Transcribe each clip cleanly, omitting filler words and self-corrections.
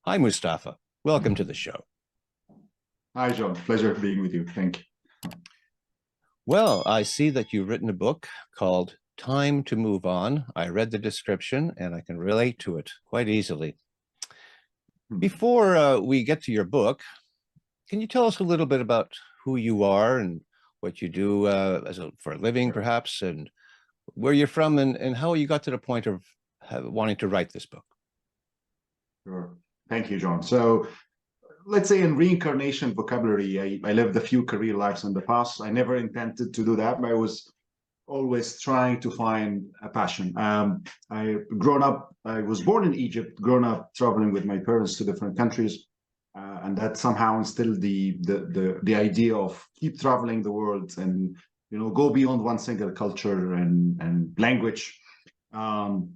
Hi, Mustafa. Welcome to the show. Hi, John. Pleasure being with you. Thank you. Well, I see that you've written a book called Time to Move On. I read the description and I can relate to it quite easily. Before we get to your book, can you tell us a little bit about who you are and what you do for a living, Sure. perhaps, and where you're from and how you got to the point of wanting to write this book? Sure. Thank you, John. So let's say in reincarnation vocabulary, I lived a few career lives in the past. I never intended to do that, but I was always trying to find a passion. I was born in Egypt, grown up traveling with my parents to different countries. And that somehow instilled the idea of keep traveling the world and go beyond one single culture and language. Um,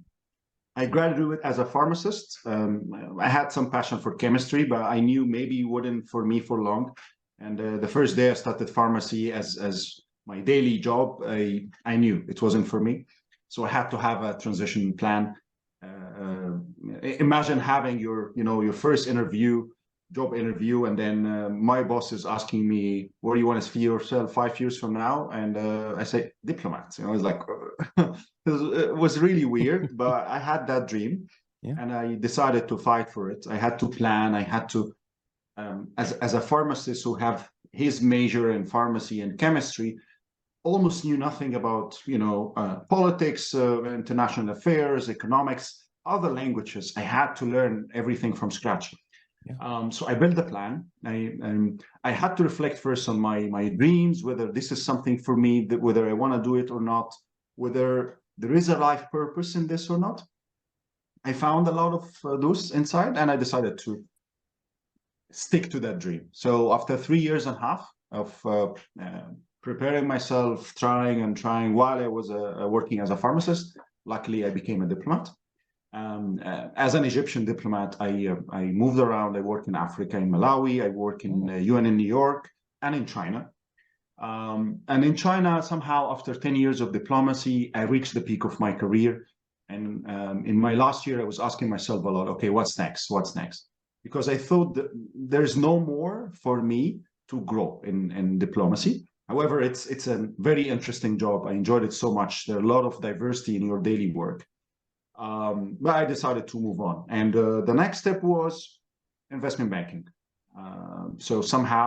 I graduated as a pharmacist. I had some passion for chemistry, but I knew maybe it wouldn't for me for long. And the first day I started pharmacy as my daily job, I knew it wasn't for me. So I had to have a transition plan. Imagine having your first job interview, and then my boss is asking me, "Where do you want to see yourself 5 years from now?" And I say, "Diplomat." It's like it was really weird, but I had that dream, Yeah. and I decided to fight for it. I had to plan. I had to, as a pharmacist who have his major in pharmacy and chemistry, almost knew nothing about politics, international affairs, economics, other languages. I had to learn everything from scratch. Yeah. So I built a plan. I had to reflect first on my dreams, whether this is something for me, whether I want to do it or not, whether there is a life purpose in this or not. I found a lot of those inside, and I decided to stick to that dream. So after 3 years and a half of preparing myself, trying and trying while I was working as a pharmacist, luckily I became a diplomat. As an Egyptian diplomat, I moved around. I worked in Africa, in Malawi. I work in UN in New York and in China. And in China, somehow, after 10 years of diplomacy, I reached the peak of my career. And in my last year, I was asking myself a lot, okay, what's next? What's next? Because I thought that there's no more for me to grow in diplomacy. However, it's a very interesting job. I enjoyed it so much. There are a lot of diversity in your daily work. But I decided to move on. And the next step was investment banking. So somehow,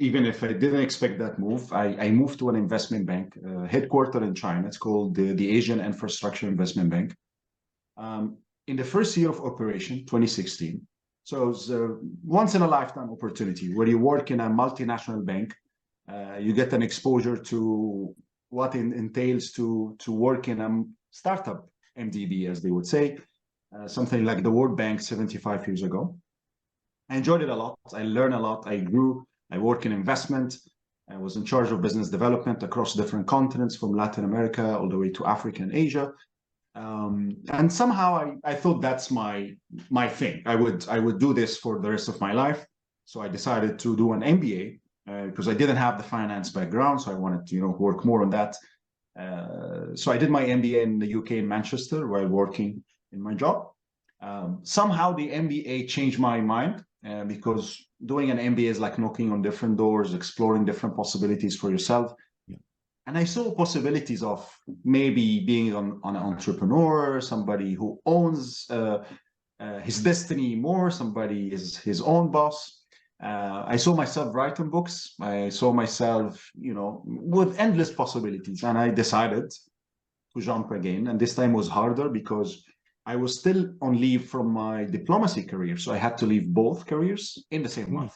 even if I didn't expect that move, I moved to an investment bank headquartered in China. It's called the Asian Infrastructure Investment Bank. In the first year of operation, 2016, so it's a once in a lifetime opportunity where you work in a multinational bank. You get an exposure to what it entails to work in a startup MDB, as they would say, something like the World Bank 75 years ago. I enjoyed it a lot. I learned a lot. I grew. I work in investment. I was in charge of business development across different continents, from Latin America all the way to Africa and Asia. And somehow I thought that's my thing. I would do this for the rest of my life. So I decided to do an MBA because I didn't have the finance background. So I wanted to work more on that. So I did my MBA in the UK in Manchester while working in my job. Somehow the MBA changed my mind because doing an MBA is like knocking on different doors, exploring different possibilities for yourself. Yeah. And I saw possibilities of maybe being an entrepreneur, somebody who owns his destiny more, somebody is his own boss. I saw myself writing books. I saw myself, with endless possibilities. And I decided to jump again. And this time was harder because I was still on leave from my diplomacy career. So I had to leave both careers in the same month.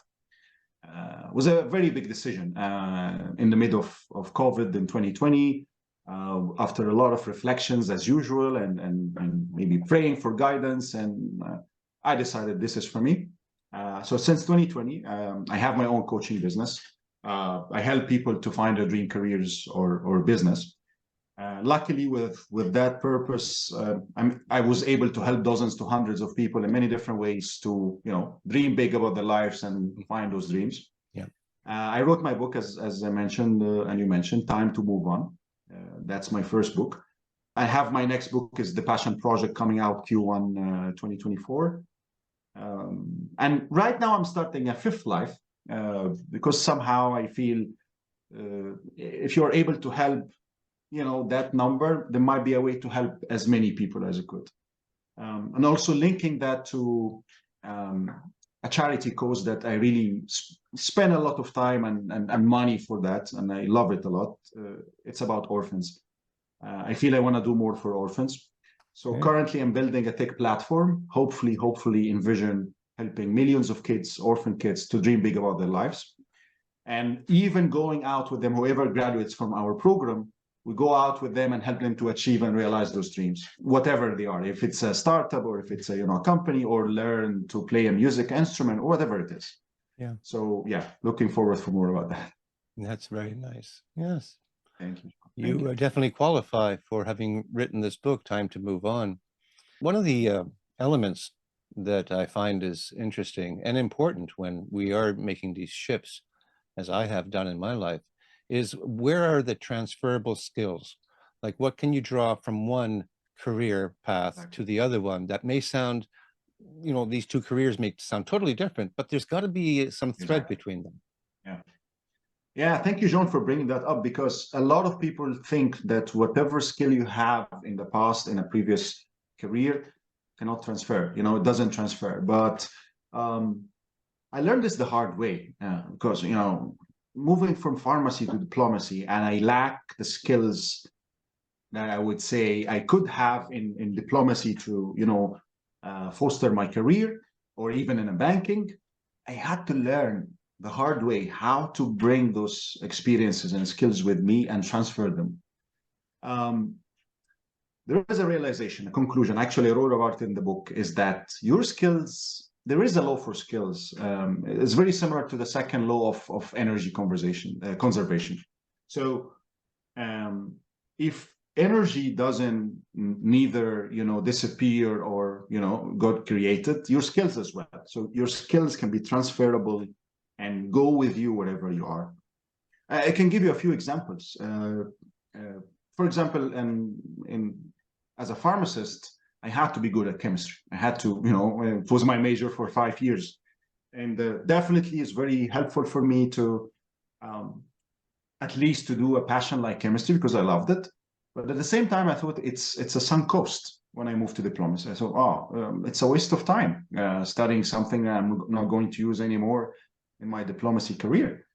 It was a very big decision in the middle of COVID in 2020. After a lot of reflections, as usual, and maybe praying for guidance. And I decided this is for me. So since 2020, I have my own coaching business. I help people to find their dream careers or business. Luckily, with that purpose, I was able to help dozens to hundreds of people in many different ways to dream big about their lives and find those dreams. Yeah. I wrote my book, as I mentioned, and you mentioned, Time to Move On. That's my first book. I have my next book is The Passion Project coming out Q1 2024. And right now I'm starting a fifth life because somehow I feel if you're able to help, that number, there might be a way to help as many people as you could. And also linking that to a charity cause that I really spend a lot of time and money for that, and I love it a lot. It's about orphans. I feel I want to do more for orphans. So currently I'm building a tech platform, hopefully envision helping millions of kids, orphan kids, to dream big about their lives. And even going out with them, whoever graduates from our program, we go out with them and help them to achieve and realize those dreams, whatever they are. If it's a startup or if it's a company, or learn to play a music instrument or whatever it is. Yeah. So yeah, looking forward for more about that. That's very nice. Yes. Thank you. You definitely qualify for having written this book, Time to Move On. One of the elements that I find is interesting and important when we are making these shifts, as I have done in my life, is where are the transferable skills? Like, what can you draw from one career path to the other one that may sound, these two careers may sound totally different, but there's got to be some thread between them. Yeah. Yeah, thank you, John, for bringing that up, because a lot of people think that whatever skill you have in the past, in a previous career, cannot transfer. It doesn't transfer. But I learned this the hard way because, moving from pharmacy to diplomacy, and I lack the skills that I would say I could have in diplomacy to, foster my career, or even in a banking. I had to learn the hard way how to bring those experiences and skills with me and transfer them. There is a realization, a conclusion, actually I wrote about it in the book, is that your skills, there is a law for skills. It's very similar to the second law of energy conservation. So if energy doesn't neither disappear or got created, your skills as well. So your skills can be transferable and go with you wherever you are. I can give you a few examples. For example, as a pharmacist, I had to be good at chemistry. I had to, it was my major for 5 years. And definitely is very helpful for me to at least to do a passion like chemistry, because I loved it. But at the same time, I thought it's a sunk cost when I moved to diplomacy. I thought, it's a waste of time studying something I'm not going to use anymore in my diplomacy career.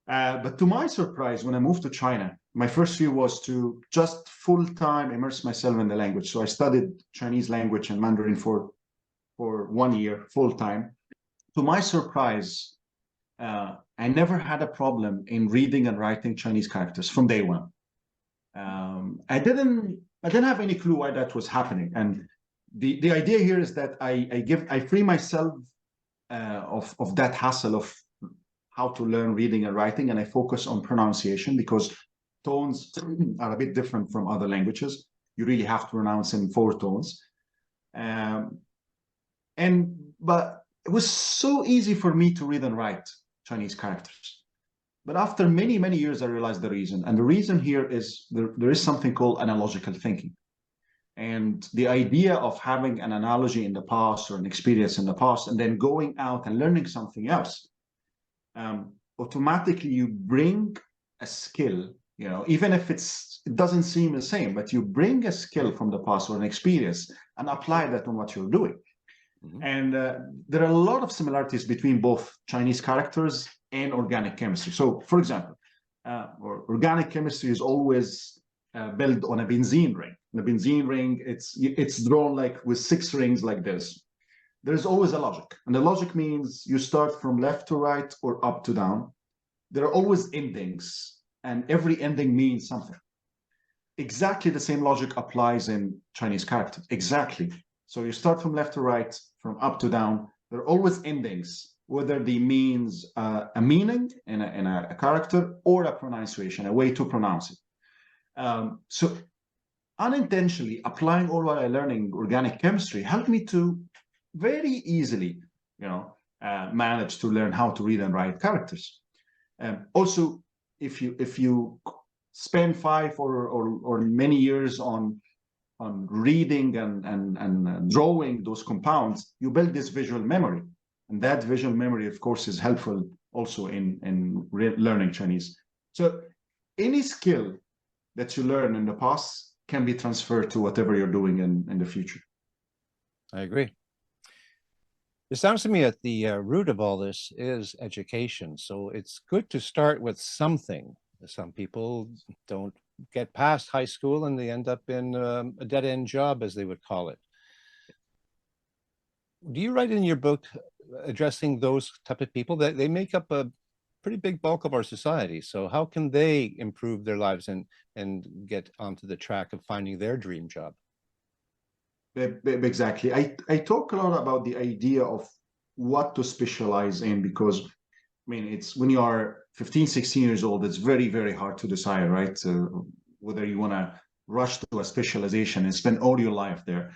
But to my surprise, when I moved to China, my first view was to just full-time immerse myself in the language. So I studied Chinese language and Mandarin for 1 year, full-time. To my surprise, I never had a problem in reading and writing Chinese characters from day one. I didn't have any clue why that was happening. And the idea here is that I free myself of that hassle of how to learn reading and writing, and I focus on pronunciation, because tones are a bit different from other languages. You really have to pronounce in 4 tones. But it was so easy for me to read and write Chinese characters. But after many, many years, I realized the reason. And the reason here is there is something called analogical thinking. And the idea of having an analogy in the past or an experience in the past, and then going out and learning something else, automatically you bring a skill, even if it doesn't seem the same, but you bring a skill from the past or an experience and apply that on what you're doing. Mm-hmm. And there are a lot of similarities between both Chinese characters and organic chemistry. So, for example, organic chemistry is always built on a benzene ring. The benzene ring, it's drawn like with 6 rings like this. There's always a logic, and the logic means you start from left to right or up to down. There are always endings, and every ending means something. Exactly the same logic applies in Chinese characters. Exactly. So you start from left to right, from up to down. There are always endings, whether they means a meaning in a character or a pronunciation, a way to pronounce it. So unintentionally applying all what I learned in organic chemistry helped me to very easily, manage to learn how to read and write characters. Also, if you spend 5 or many years on on reading and drawing those compounds, you build this visual memory. And that visual memory, of course, is helpful also in learning Chinese. So any skill that you learn in the past can be transferred to whatever you're doing in the future. I agree. It sounds to me that the root of all this is education. So it's good to start with something. Some people don't get past high school and they end up in a dead-end job, as they would call it. Do you write in your book addressing those type of people that they make up a pretty big bulk of our society? So how can they improve their lives and get onto the track of finding their dream job? Exactly. I talk a lot about the idea of what to specialize in, because I mean, it's when you are 15, 16 years old, it's very, very hard to decide, right? Whether you want to rush to a specialization and spend all your life there.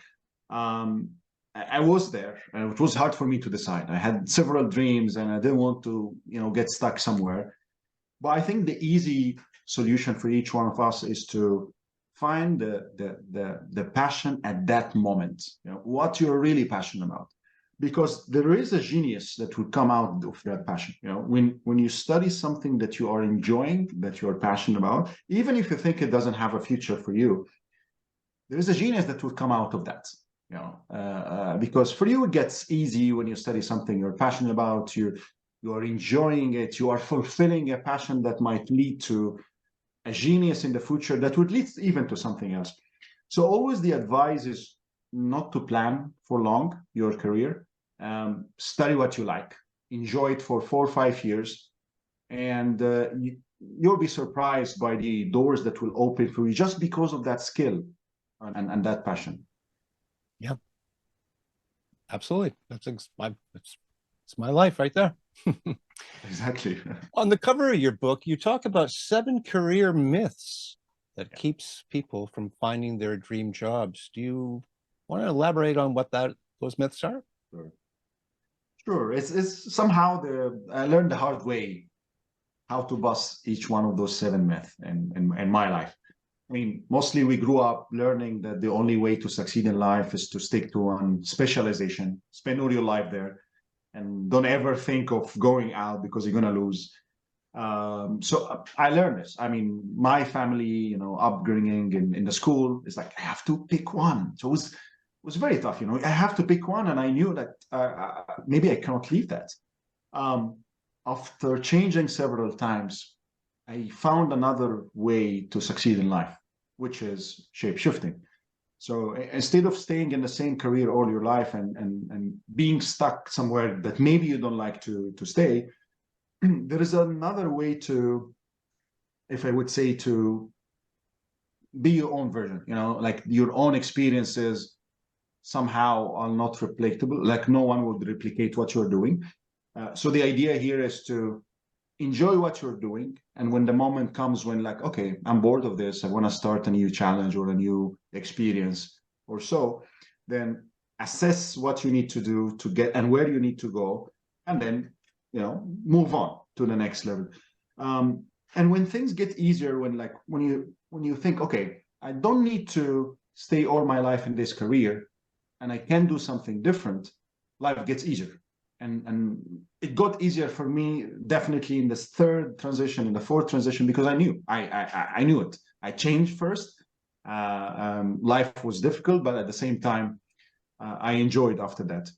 I was there, and it was hard for me to decide. I had several dreams, and I didn't want to, get stuck somewhere. But I think the easy solution for each one of us is to find the passion at that moment, what you're really passionate about. Because there is a genius that would come out of that passion. When you study something that you are enjoying, that you're passionate about, even if you think it doesn't have a future for you, there is a genius that would come out of that. Because for you it gets easy when you study something you're passionate about. You are enjoying it. You are fulfilling a passion that might lead to a genius in the future that would lead even to something else. So always the advice is not to plan for long your career. Study what you like, enjoy it for 4 or 5 years, and you'll be surprised by the doors that will open for you just because of that skill and that passion. Yeah, absolutely. It's my life right there. Exactly. On the cover of your book, you talk about 7 career myths that keeps people from finding their dream jobs. Do you want to elaborate on what those myths are? Sure. It's somehow I learned the hard way how to bust each one of those 7 myths in my life. I mean, mostly we grew up learning that the only way to succeed in life is to stick to one specialization, spend all your life there, and don't ever think of going out because you're going to lose. So I learned this. I mean, my family, upbringing in the school is like, I have to pick one. So it was very tough. I have to pick one, and I knew that maybe I cannot leave that. After changing several times, I found another way to succeed in life, which is shape-shifting. So instead of staying in the same career all your life and being stuck somewhere that maybe you don't like to stay, there is another way to, if I would say, to be your own version, like your own experiences somehow are not replicable, like no one would replicate what you're doing. So the idea here is to enjoy what you're doing. And when the moment comes when like, okay, I'm bored of this, I want to start a new challenge or a new experience or so, then assess what you need to do to get and where you need to go, and then, move on to the next level. And when things get easier, when you think, okay, I don't need to stay all my life in this career and I can do something different, life gets easier. And it got easier for me definitely in this 3rd transition, in the 4th transition, because I knew I knew it. I changed first. Life was difficult, but at the same time, I enjoyed after that.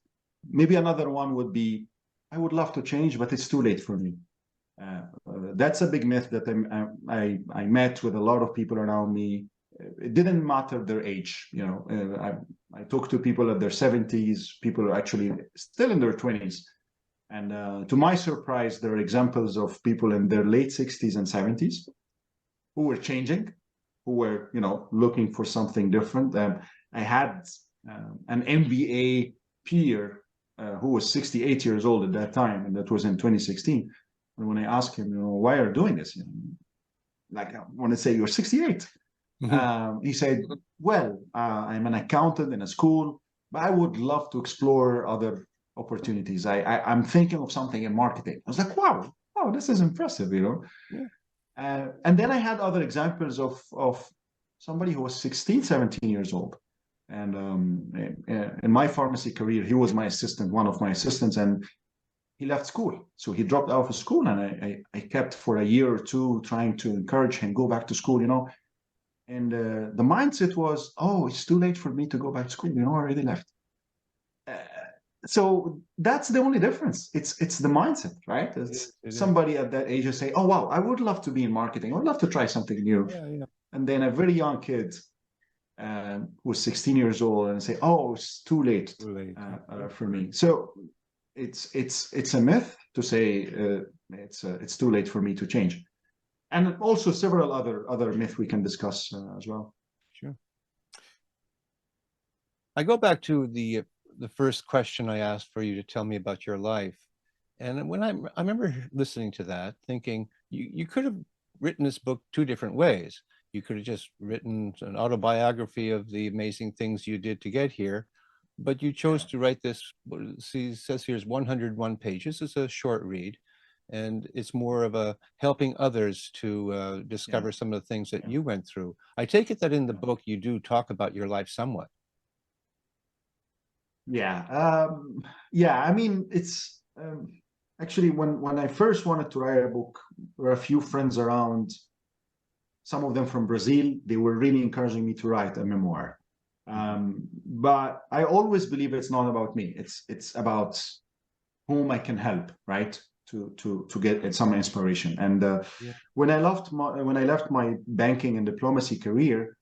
Maybe another one would be, I would love to change, but it's too late for me. That's a big myth that I met with a lot of people around me. It didn't matter their age. I talked to people at their 70s, people are actually still in their 20s. And to my surprise, there are examples of people in their late 60s and 70s who were changing, who were, looking for something different. I had an MBA peer who was 68 years old at that time, and that was in 2016. And when I asked him, why are you doing this? Like, I want to say, you're 68. He said, well, I'm an accountant in a school, but I would love to explore other opportunities. I'm thinking of something in marketing. I was like, wow, this is impressive, Yeah. And then I had other examples of somebody who was 16, 17 years old. And in my pharmacy career, he was my assistant, one of my assistants, and he left school. So he dropped out of school, and I kept for a year or two trying to encourage him, go back to school, you know. And the mindset was, oh, it's too late for me to go back to school. You know, I already left. So that's the only difference. It's the mindset, right? It's somebody at that age will say, oh, wow, I would love to be in marketing. I would love to try something new. Yeah. And then a very young kid who's 16 years old and say, oh, it's too late, for me. So it's a myth to say it's too late for me to change. And also several other myths we can discuss as well. Sure. I go back to the first question I asked for you to tell me about your life. And when I remember listening to that, thinking you could have written this book two different ways. You could have just written an autobiography of the amazing things you did to get here, but you chose to write this. See, it says here's 101 pages. It's a short read, and it's more of a helping others to discover some of the things that you went through. I take it that in the book you do talk about your life somewhat. Yeah. I mean, it's actually when I first wanted to write a book, there were a few friends around, some of them from Brazil. They were really encouraging me to write a memoir. But I always believe it's not about me. It's about whom I can help, right? To get some inspiration. And when I left my banking and diplomacy career,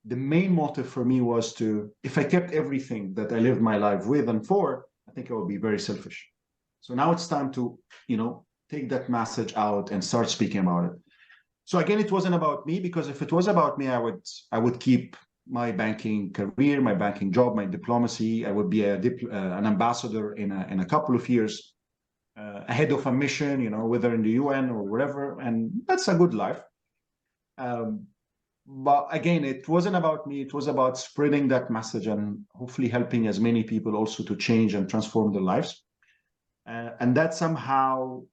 the main motive for me was to, if I kept everything that I lived my life with and for, I think I would be very selfish. So now it's time to, take that message out and start speaking about it. So again, it wasn't about me, because if it was about me, I would keep my banking career, my banking job, my diplomacy. I would be an ambassador in a couple of years, ahead of a mission, whether in the UN or wherever, and that's a good life. But again, it wasn't about me. It was about spreading that message and hopefully helping as many people also to change and transform their lives. And that somehow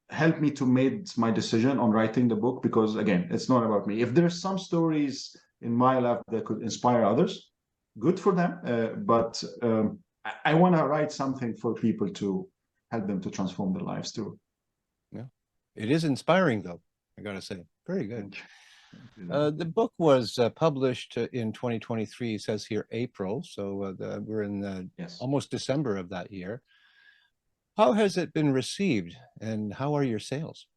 helped me to make my decision on writing the book, because again, it's not about me. If there's some stories in my life that could inspire others, good for them. But I want to write something for people to help them to transform their lives too. Yeah, it is inspiring, though, I gotta say. Very good. The book was published in 2023. It says here April, so we're in almost December of that year. How has it been received, and how are your sales?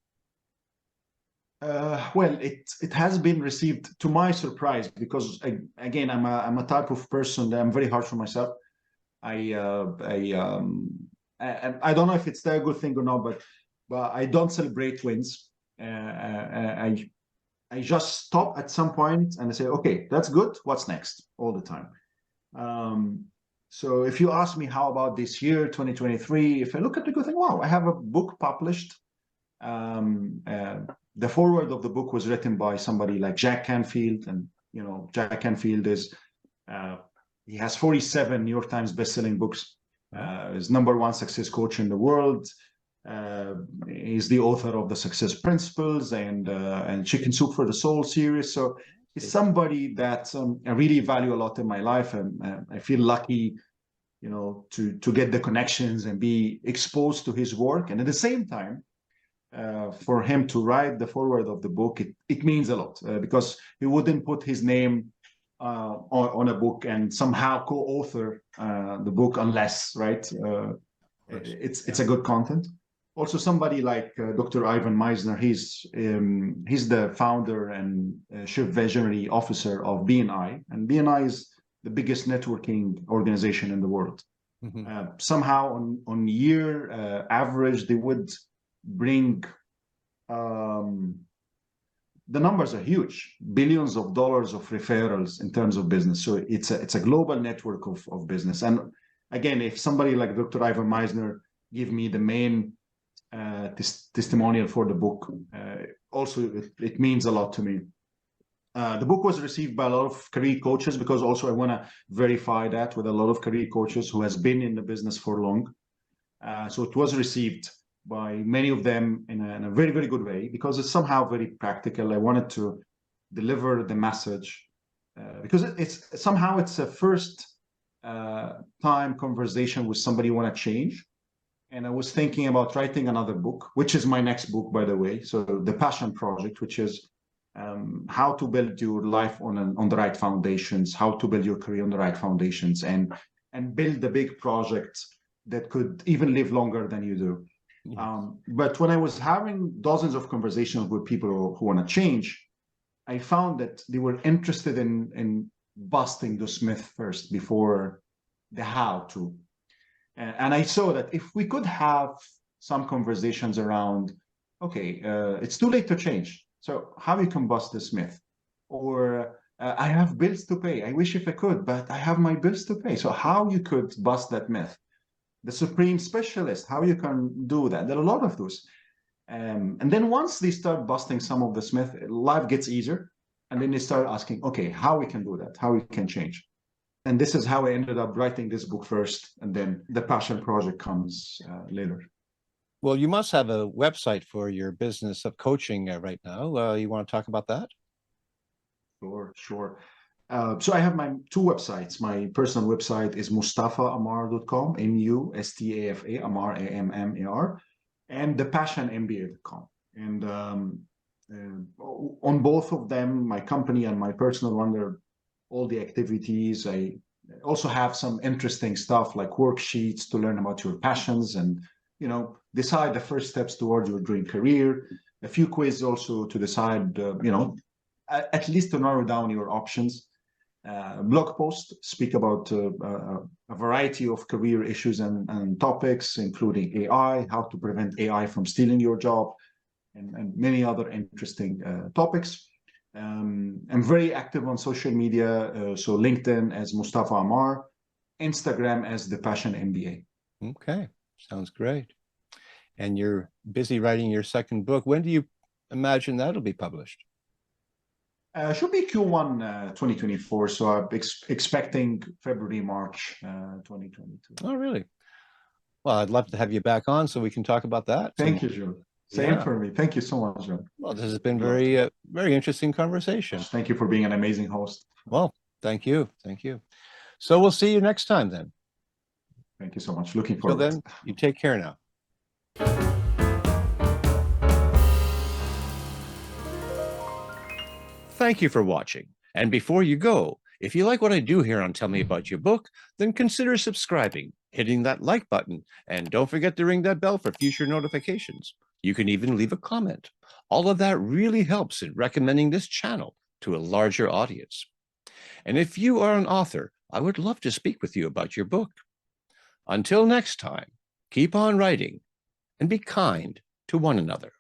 Well, it has been received, to my surprise, because again, I'm a type of person that I'm very hard for myself. I don't know if it's a good thing or not, but I don't celebrate wins. I just stop at some point and I say, okay, that's good. What's next? All the time. So if you ask me, how about this year, 2023? If I look at the good thing, wow, I have a book published. The foreword of the book was written by somebody like Jack Canfield, and Jack Canfield he has 47 New York Times bestselling books. He's #1 success coach in the world. He's the author of the Success Principles and Chicken Soup for the Soul series. So he's somebody that I really value a lot in my life, and I feel lucky, to get the connections and be exposed to his work. And at the same time, for him to write the foreword of the book, it means a lot, because he wouldn't put his name on a book and somehow co-author the book unless, right? It's a good content. Also, somebody like Dr. Ivan Meisner, he's the founder and chief visionary officer of BNI, and BNI is the biggest networking organization in the world. Somehow, on year average, they would bring the numbers are huge, billions of dollars of referrals in terms of business. So it's a global network of business. And again, if somebody like Dr. Ivan Meisner give me the main testimonial for the book, also it means a lot to me. The book was received by a lot of career coaches, because also I want to verify that with a lot of career coaches who has been in the business for long. So it was received by many of them in a very, very good way, because it's somehow very practical. I wanted to deliver the message, because it's somehow it's a first time conversation with somebody you want to change. And I was thinking about writing another book, which is my next book, by the way. So the Passion Project, which is how to build your life on the right foundations, how to build your career on the right foundations, and build the big projects that could even live longer than you do. But when I was having dozens of conversations with people who want to change, I found that they were interested in busting the myth first before the how to. And I saw that if we could have some conversations around, okay, it's too late to change. So how you can bust this myth? Or I have bills to pay. I wish if I could, but I have my bills to pay. So how you could bust that myth? The supreme specialist, how you can do that? There are a lot of those. And then once they start busting some of this myth, life gets easier. And then they start asking, okay, how we can do that? How we can change? And this is how I ended up writing this book first, and then the Passion Project comes later. Well, you must have a website for your business of coaching right now. You want to talk about that? Sure. So I have my two websites. My personal website is mustafaammar.com, M-U-S-T-A-F-A, Ammar, A-M-M-A-R, and thepassionmba.com. And on both of them, my company and my personal one, they're all the activities. I also have some interesting stuff like worksheets to learn about your passions and, decide the first steps towards your dream career. A few quizzes also to decide, at least to narrow down your options. Blog posts speak about a variety of career issues and topics, including AI, how to prevent AI from stealing your job, and many other interesting topics. I'm very active on social media, so LinkedIn as Mustafa Ammar, Instagram as The Passion MBA. Okay, sounds great. And you're busy writing your second book. When do you imagine that'll be published? Should be Q1 2024, so I'm expecting February, March 2022. Oh, really? Well, I'd love to have you back on so we can talk about that. Thank you, John. Same for me. Thank you so much, John. Well, this has been very interesting conversation. Thank you for being an amazing host. Well, thank you. Thank you. So we'll see you next time then. Thank you so much. Looking forward. Till then, you take care now. Thank you for watching. And before you go, if you like what I do here on Tell Me About Your Book, then consider subscribing, hitting that like button, and don't forget to ring that bell for future notifications. You can even leave a comment. All of that really helps in recommending this channel to a larger audience. And if you are an author, I would love to speak with you about your book. Until next time, keep on writing and be kind to one another.